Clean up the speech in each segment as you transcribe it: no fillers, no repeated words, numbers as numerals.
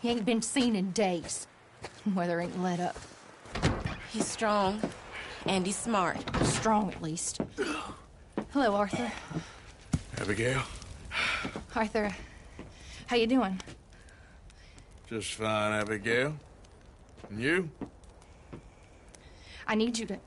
He ain't been seen in days. Weather ain't let up. He's strong, and he's smart. Strong, at least. Hello, Arthur. Abigail? Arthur, how you doing? Just fine, Abigail. And you? I need you to...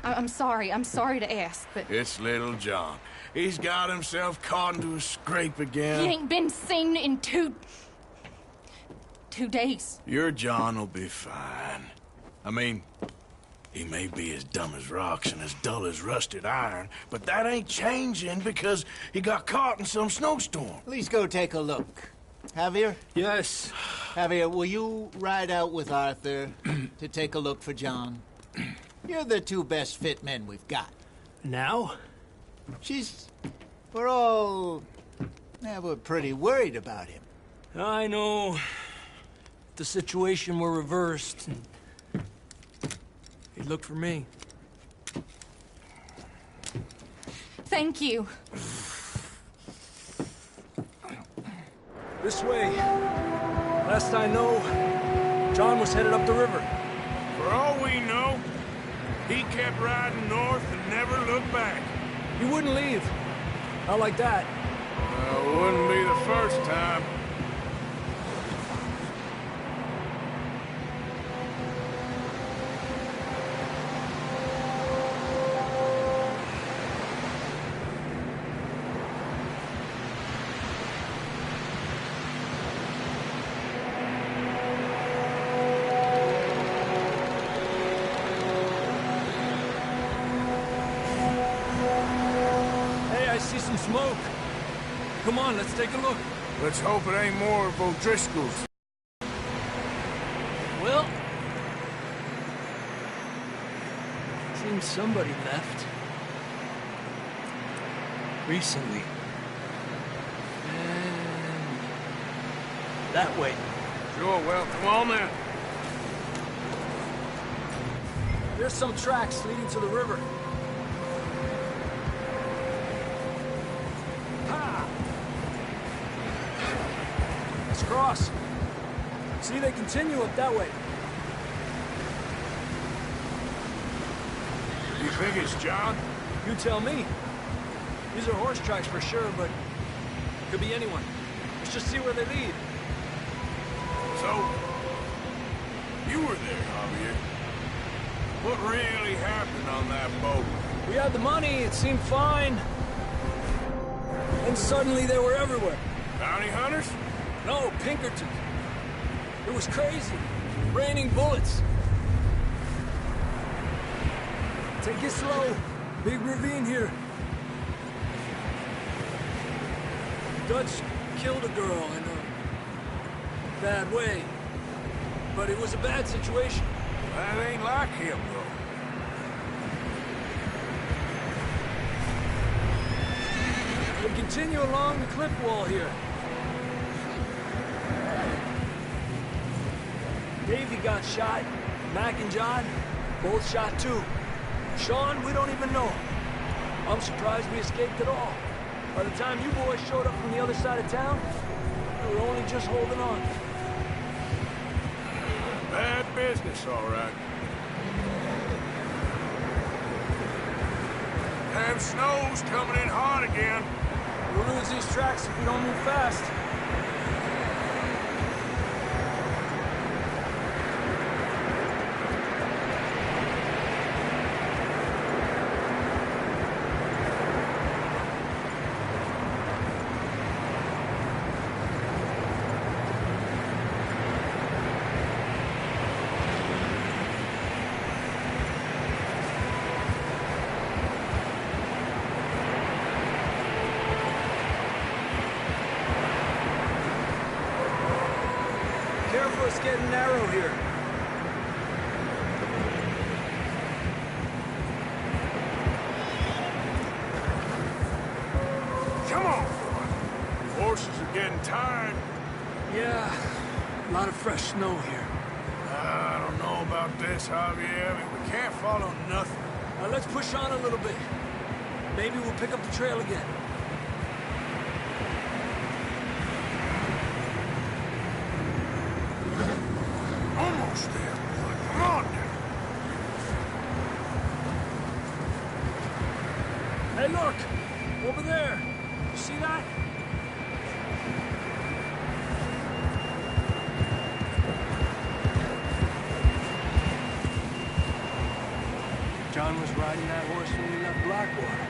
I'm sorry to ask, but... It's little John. He's got himself caught into a scrape again. He ain't been seen in two days. Your John will be fine. I mean, he may be as dumb as rocks and as dull as rusted iron, but that ain't changing because he got caught in some snowstorm. Please go take a look. Javier? Yes. Javier, will you ride out with Arthur to take a look for John? You're the two best fit men we've got. Now? We're pretty worried about him. I know. If the situation were reversed, he'd look for me. Thank you. This way. Last I know, John was headed up the river. For all we know, he kept riding north and never looked back. He wouldn't leave. Not like that. Well, wouldn't be the first time. Some smoke. Come on, let's take a look. Let's hope it ain't more of O'Driscoll's. Well, seems somebody left. Recently. And that way. Sure, well, come on then. There's some tracks leading to the river. Cross. See, they continue up that way. You think it's John? You tell me. These are horse tracks for sure, but it could be anyone. Let's just see where they lead. So, you were there, Javier. What really happened on that boat? We had the money, it seemed fine. And suddenly they were everywhere. Bounty hunters? No, Pinkerton. It was crazy. Raining bullets. Take it slow. Big ravine here. Dutch killed a girl in a bad way. But it was a bad situation. That ain't like him, though. We continue along the cliff wall here. Davey got shot. Mac and John, both shot too. Sean, we don't even know. I'm surprised we escaped at all. By the time you boys showed up from the other side of town, we were only just holding on. Bad business, all right. Damn snow's coming in hard again. We'll lose these tracks if we don't move fast. Careful, it's getting narrow here. Come on, horses are getting tired. Yeah, a lot of fresh snow here. I don't know about this, Javier. I mean, we can't follow nothing. Let's push on a little bit. Maybe we'll pick up the trail again. Almost there, boy. Come on now. Hey, look! Over there! You see that? John was riding that horse when we left Blackwater.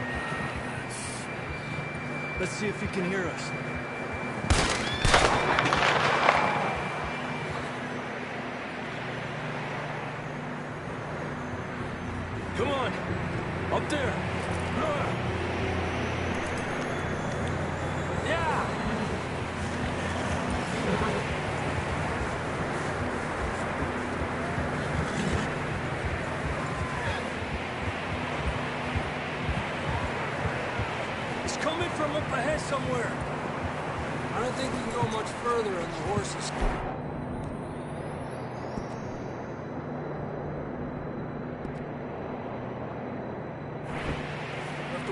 Let's see if he can hear us. Come on! Up there! Yeah! It's coming from up ahead somewhere. I don't think we can go much further on the horses.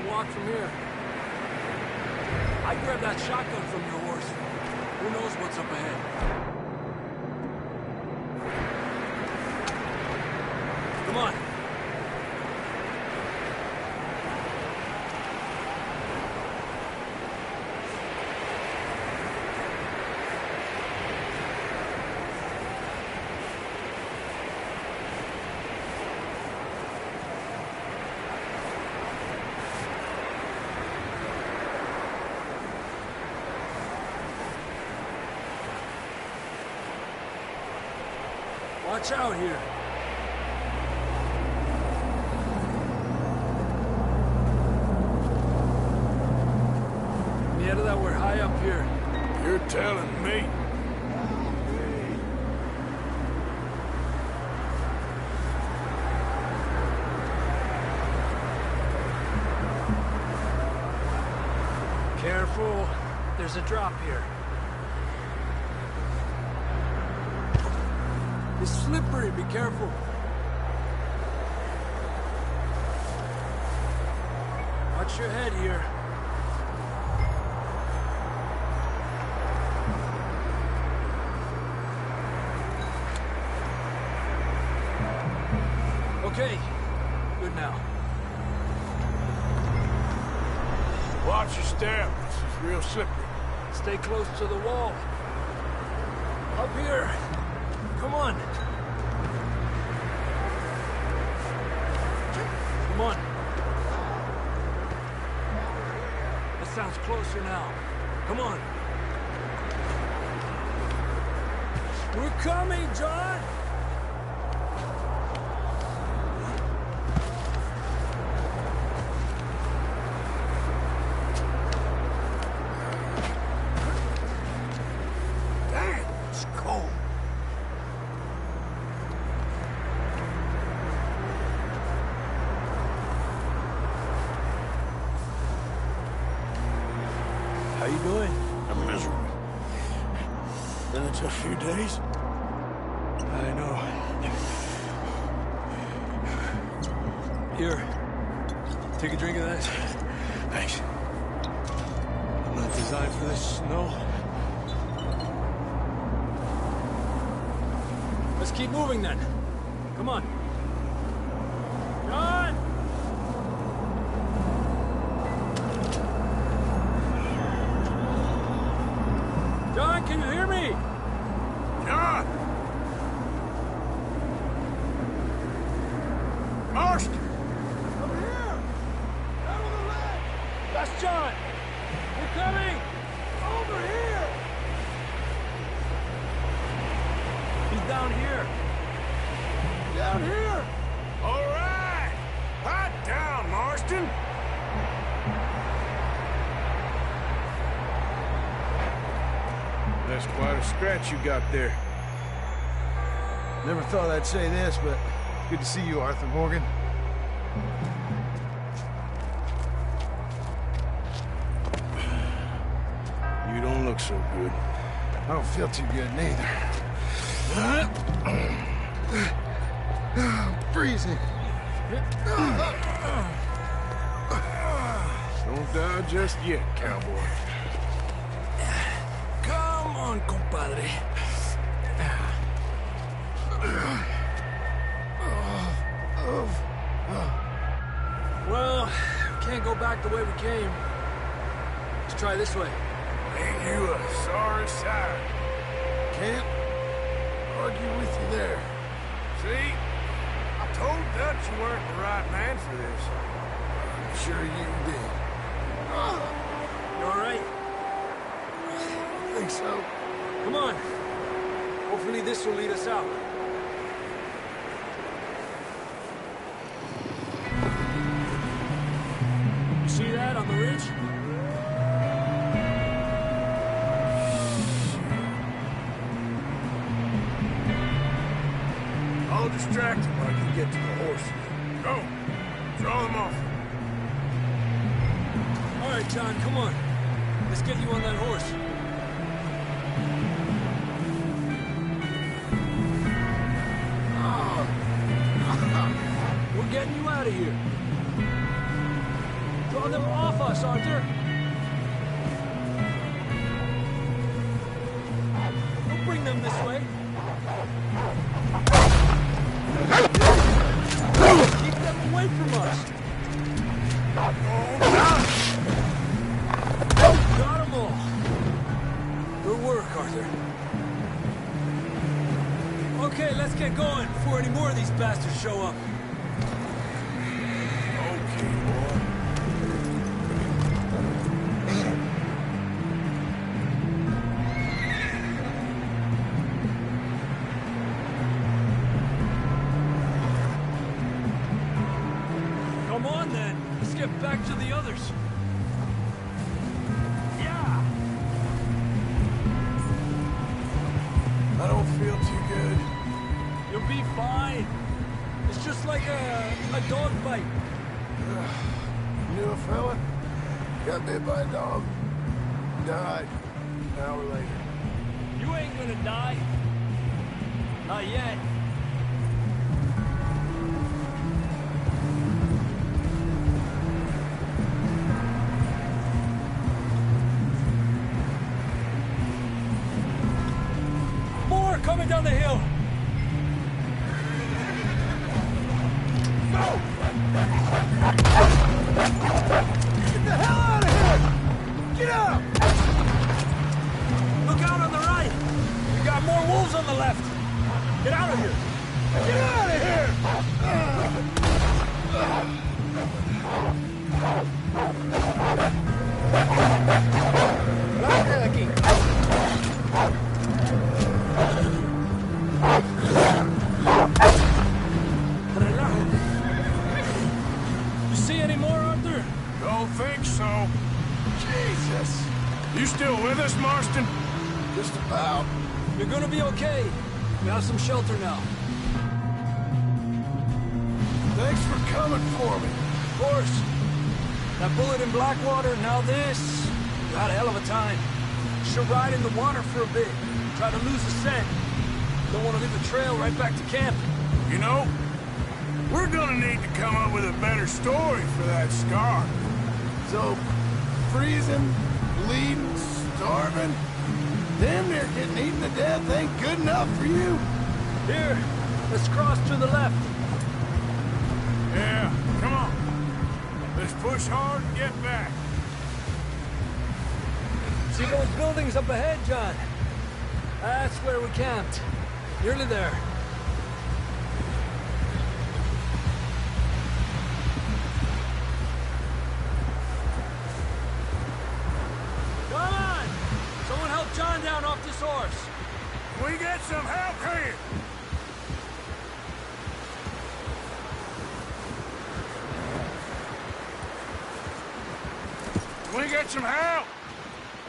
Walk from here. I'd grab that shotgun from your horse. Who knows what's up ahead? Come on. Watch out here. Yeah, that we're high up here. You're telling me. Careful. There's a drop here. It's slippery, be careful. Watch your head here. Okay, good now. Watch your step. This is real slippery. Stay close to the wall. Up here. Come on. Come on. That sounds closer now. Come on. We're coming, John! Damn, it's cold. How you doing? I'm miserable. Been a tough few days. I know. Here. Take a drink of that. Thanks. I'm not designed for this snow. Let's keep moving then. Come on. John! John, can you hear me? John! Marston! Over here! Down on the left! That's John! We're coming! Over here! He's down here! Down here! All right! Hot down, Marston! That's quite a scratch you got there. Never thought I'd say this, but good to see you, Arthur Morgan. You don't look so good. I don't feel too good, neither. I'm freezing. Don't die just yet, cowboy. Come on, compadre. Well, can't go back the way we came. Let's try this way. Ain't you a sorry sight? Can't argue with you there. See? I told Dutch you weren't the right man for this. I'm sure you did. You all right? I think so. Come on. Hopefully this will lead us out. You see that on the ridge? I'll distract him while you get to the horse. Go! Draw them off. All right, John, come on. Let's get you on that horse. We're getting you out of here. Draw them off us, Arthur. Don't bring them this way. Keep them away from us. Got them all. Good work, Arthur. Okay, let's get going before any more of these bastards show up. Okay, boy. Come on, then. Let's get back to the others. Yeah! I don't feel too good. You'll be fine. It's just like a dog bite. You knew a fella? Got bit by a dog. Died. An hour later. You ain't gonna die. Not yet. More coming down the hill. Go! Get the hell out of here! Get out! Look out on the right! We got more wolves on the left! Get out of here! Get out of here! You see any more, Arthur? Don't think so. Jesus. You still with us, Marston? Just about. You're gonna be okay. We have some shelter now. Thanks for coming for me. Of course. That bullet in Blackwater, now this. You had a hell of a time. Should ride in the water for a bit. Try to lose the scent. Don't want to leave a trail right back to camp. You know, we're gonna need to come up with a better story for that scar. So, freezing, bleeding, starving, damn near getting eaten to death ain't good enough for you? Here, let's cross to the left. Yeah, come on. Let's push hard and get back. See those buildings up ahead, John? That's where we camped. Nearly there. Come on! Someone help John down off this horse. We get some help here. We get some help.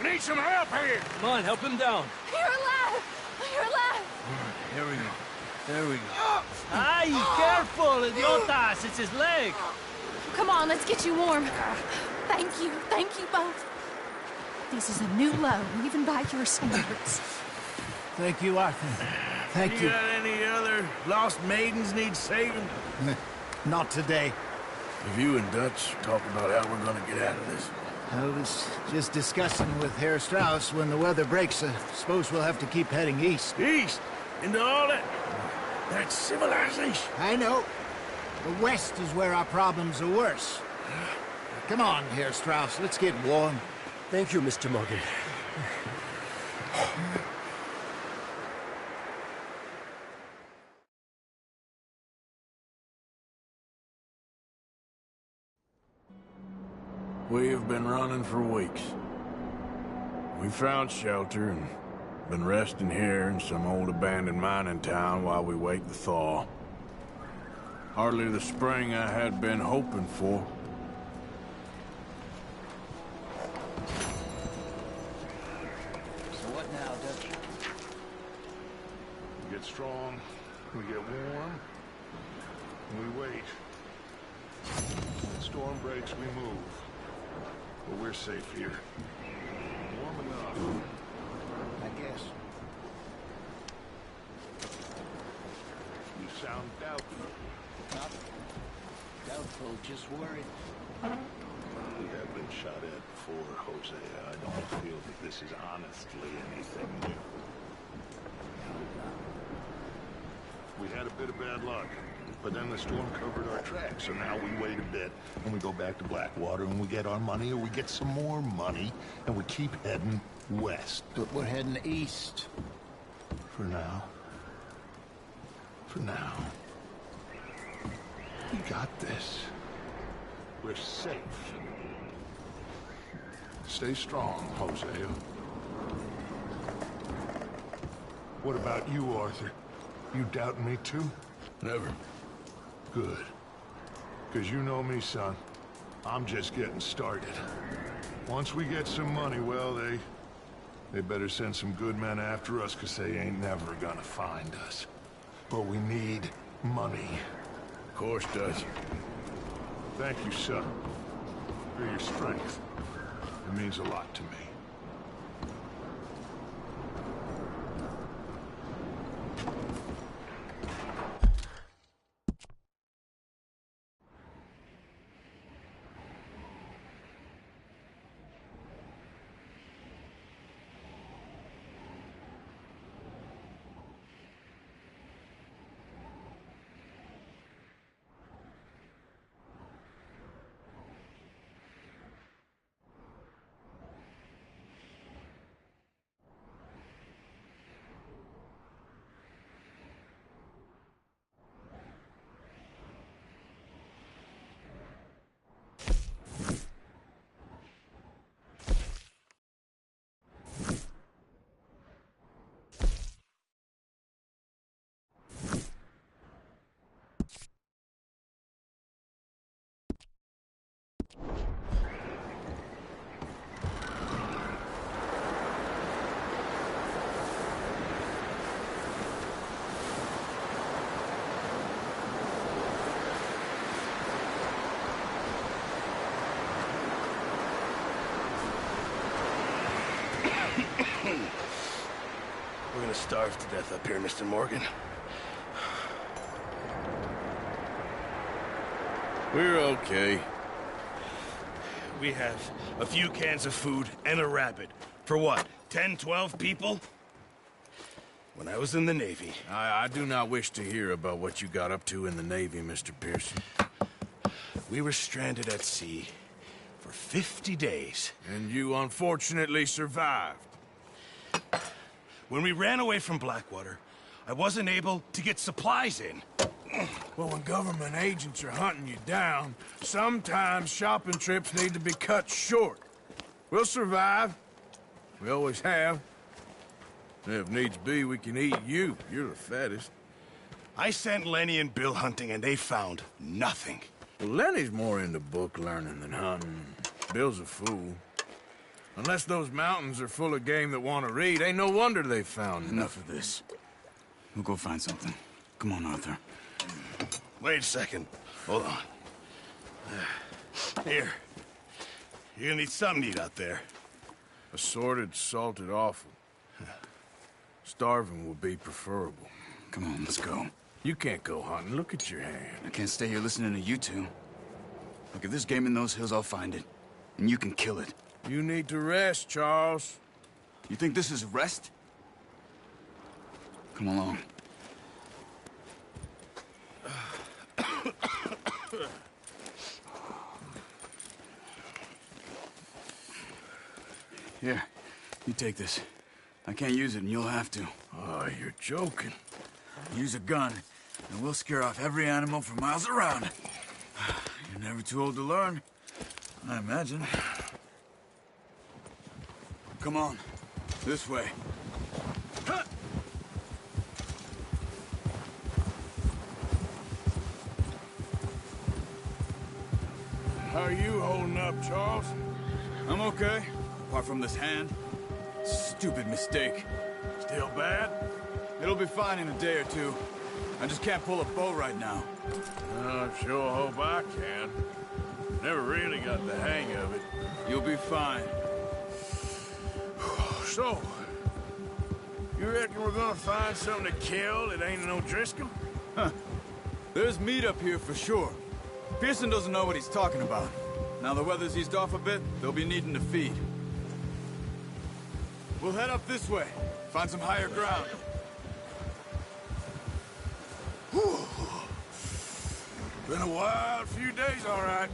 We need some help here. Come on, help him down. You're alive! You're alive! Here we go. There we go. Ay, careful, idiotas! It's his leg. Come on, let's get you warm. Thank you both. This is a new low, even by your standards. Thank you, Arthur. Thank you. Got any other lost maidens need saving? Not today. If you and Dutch talk about how we're gonna get out of this. I was just discussing with Herr Strauss when the weather breaks. I suppose we'll have to keep heading east. East? Into all that... That's civilization. I know. The west is where our problems are worse. Come on, Herr Strauss. Let's get warm. Thank you, Mr. Morgan. We have been running for weeks. We found shelter and been resting here in some old abandoned mining town while we wait the thaw. Hardly the spring I had been hoping for. So what now, Dutch? We get strong, we get warm, and we wait. When the storm breaks, we move. But we're safe here. Warm enough. I guess. You sound doubtful. Not doubtful, just worried. We have been shot at before, Hosea. I don't feel that this is honestly anything new. We had a bit of bad luck, but then the storm covered our tracks, so now we wait a bit, and we go back to Blackwater, and we get our money, or we get some more money, and we keep heading west. But we're heading east. For now. For now. We got this. We're safe. Stay strong, Hosea. What about you, Arthur? You doubting me too? Never. Good. Because you know me, son. I'm just getting started. Once we get some money, well, they better send some good men after us, because they ain't never gonna find us. But we need money. Of course, Dutch. Thank you, son, for your strength. It means a lot to me. We're gonna starve to death up here, Mr. Morgan. We're okay. We have a few cans of food and a rabbit. For what, 10, 12 people? When I was in the Navy... I do not wish to hear about what you got up to in the Navy, Mr. Pearson. We were stranded at sea for 50 days. And you unfortunately survived. When we ran away from Blackwater, I wasn't able to get supplies in. Well, when government agents are hunting you down, sometimes shopping trips need to be cut short. We'll survive. We always have. If needs be, we can eat you. You're the fattest. I sent Lenny and Bill hunting, and they found nothing. Well, Lenny's more into book learning than hunting. Bill's a fool. Unless those mountains are full of game that want to read, ain't no wonder they found Enough of this. We'll go find something. Come on, Arthur. Wait a second. Hold on. Here. You're gonna need something to eat out there. Assorted, salted offal. Starving would be preferable. Come on, let's go. You can't go hunting. Look at your hand. I can't stay here listening to you two. Look, if there's game in those hills, I'll find it. And you can kill it. You need to rest, Charles. You think this is rest? Come along. Here, you take this. I can't use it, and you'll have to. Oh, you're joking. Use a gun, and we'll scare off every animal for miles around. You're never too old to learn, I imagine. Come on, this way. How are you holding up, Charles? I'm okay, apart from this hand. Stupid mistake. Still bad? It'll be fine in a day or two. I just can't pull a bow right now. I sure hope I can. Never really got the hang of it. You'll be fine. So, you reckon we're gonna find something to kill that ain't no Driscoll? Huh. There's meat up here for sure. Pearson doesn't know what he's talking about. Now the weather's eased off a bit, they'll be needing to feed. We'll head up this way. Find some higher ground. Whew. Been a wild few days, all right.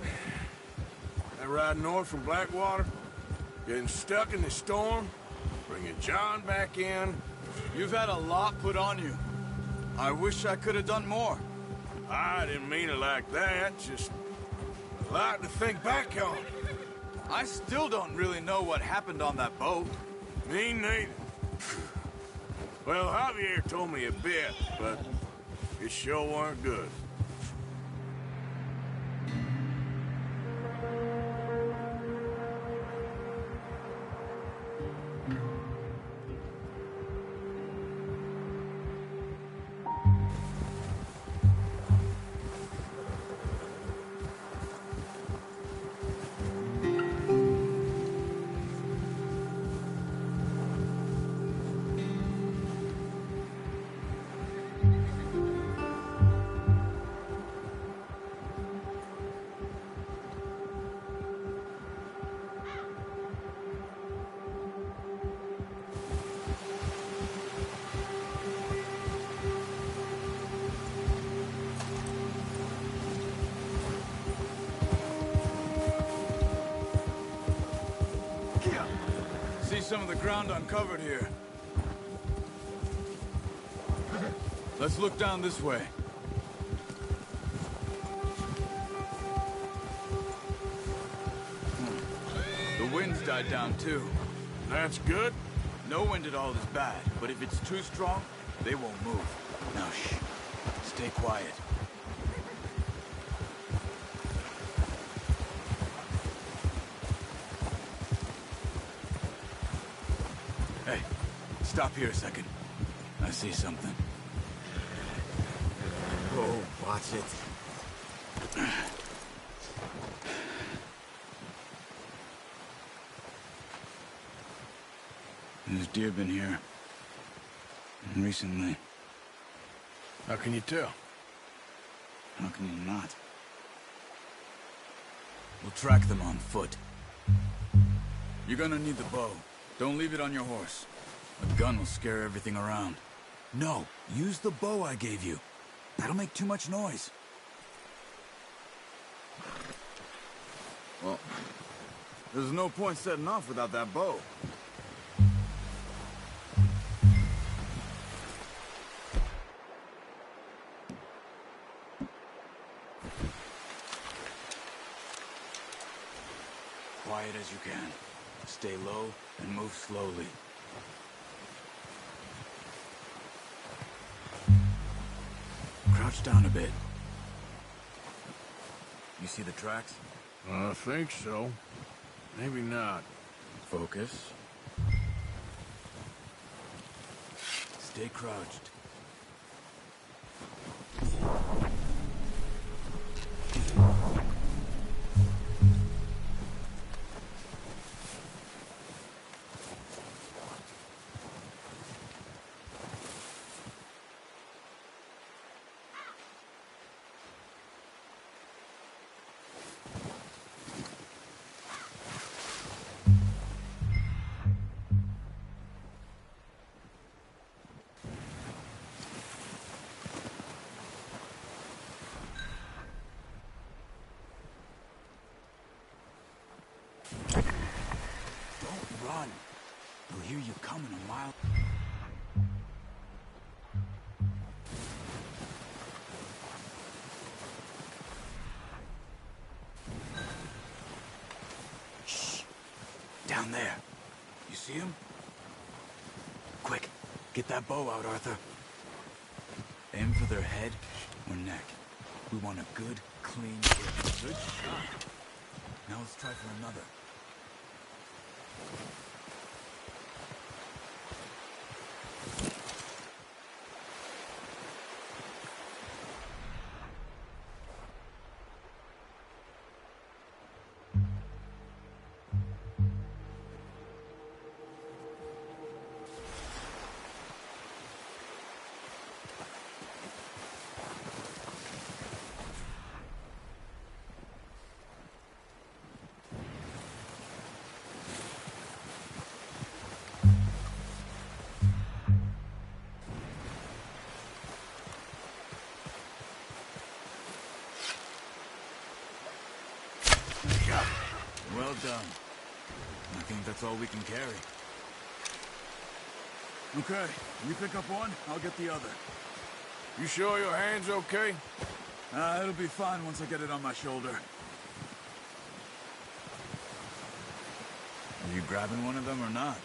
That ride north from Blackwater, getting stuck in the storm, bringing John back in. You've had a lot put on you. I wish I could have done more. I didn't mean it like that, just a lot to think back on. I still don't really know what happened on that boat. Me neither. Well, Javier told me a bit, but it sure weren't good. See some of the ground uncovered here. Let's look down this way. The wind's died down too. That's good. No wind at all is bad, but if it's too strong, they won't move. Now shh. Stay quiet. Hey, stop here a second. I see something. Oh, watch it. There's deer been here. Recently. How can you tell? How can you not? We'll track them on foot. You're gonna need the bow. Don't leave it on your horse. A gun will scare everything around. No, use the bow I gave you. That'll make too much noise. Well, there's no point setting off without that bow. Quiet as you can. Stay low and move slowly. Crouch down a bit. You see the tracks? I think so. Maybe not. Focus. Stay crouched. Run. They'll hear you coming a mile. Shh. Down there. You see him? Quick, get that bow out, Arthur. Aim for their head or neck. We want a good, clean hit. Good shot. Now let's try for another. Well done. I think that's all we can carry. Okay, you pick up one, I'll get the other. You sure your hand's okay? It'll be fine once I get it on my shoulder. Are you grabbing one of them or not?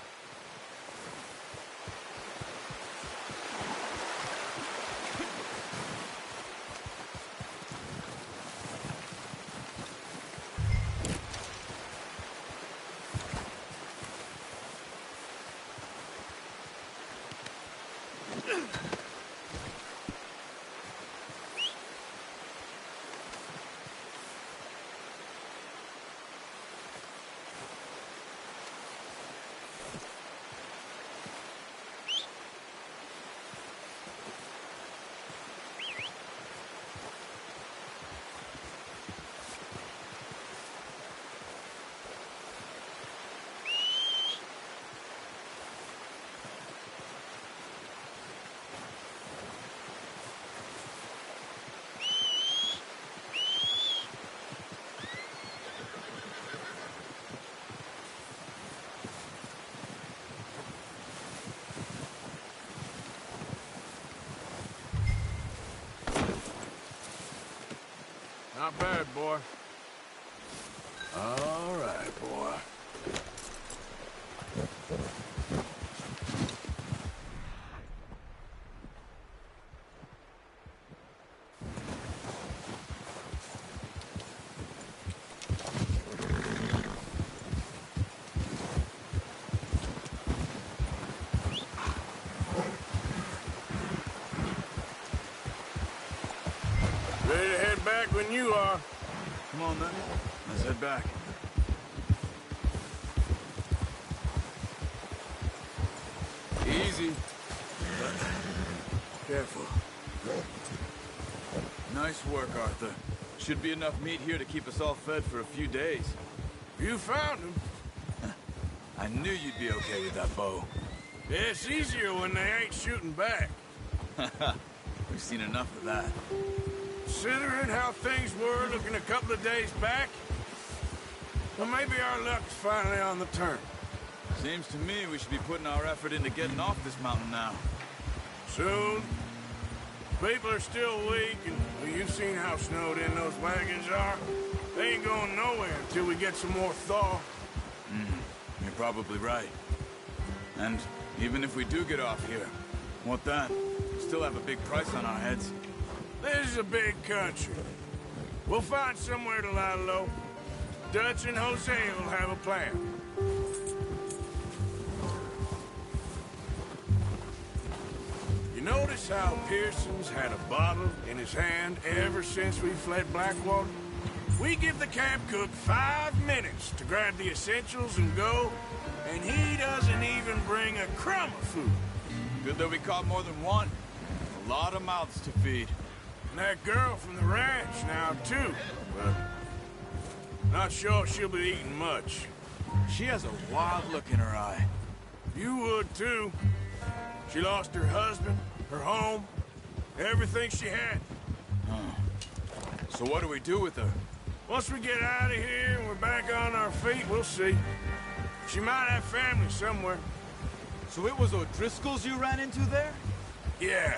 Not bad, boy. All right, boy. Ready to head back when you are. Come on, then. Let's head back. Easy. Careful. Nice work, Arthur. Should be enough meat here to keep us all fed for a few days. You found him. I knew you'd be okay with that bow. Yeah, it's easier when they ain't shooting back. We've seen enough of that. Considering how things were looking a couple of days back, well, maybe our luck's finally on the turn. Seems to me we should be putting our effort into getting off this mountain now. Soon. People are still weak, and well, you've seen how snowed in those wagons are. They ain't going nowhere until we get some more thaw. You're probably right. And even if we do get off here, what then? We still have a big price on our heads. This is a big country. We'll find somewhere to lie low. Dutch and Jose will have a plan. You notice how Pearson's had a bottle in his hand ever since we fled Blackwater? We give the camp cook 5 minutes to grab the essentials and go, and he doesn't even bring a crumb of food. Good that we caught more than one. A lot of mouths to feed. And that girl from the ranch now, too. But not sure she'll be eating much. She has a wild look in her eye. You would, too. She lost her husband, her home, everything she had. So what do we do with her? Once we get out of here and we're back on our feet, we'll see. She might have family somewhere. So it was O'Driscoll's you ran into there? Yeah.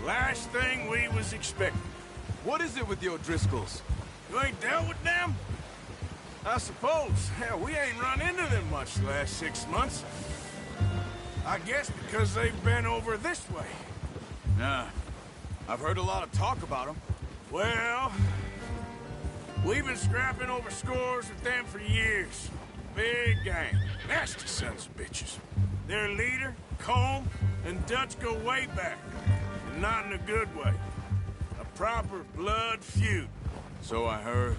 Last thing we was expecting. What is it with the O'Driscolls? You ain't dealt with them? I suppose. Hell, we ain't run into them much the last 6 months. I guess because they've been over this way. Yeah. I've heard a lot of talk about them. Well, we've been scrapping over scores with them for years. Big gang. Nasty sons of bitches. Their leader, Combe, and Dutch go way back. And not in a good way. A proper blood feud. So I heard.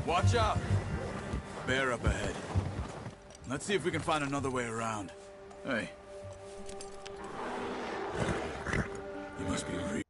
Watch out! Bear up ahead. Let's see if we can find another way around. Hey. You must be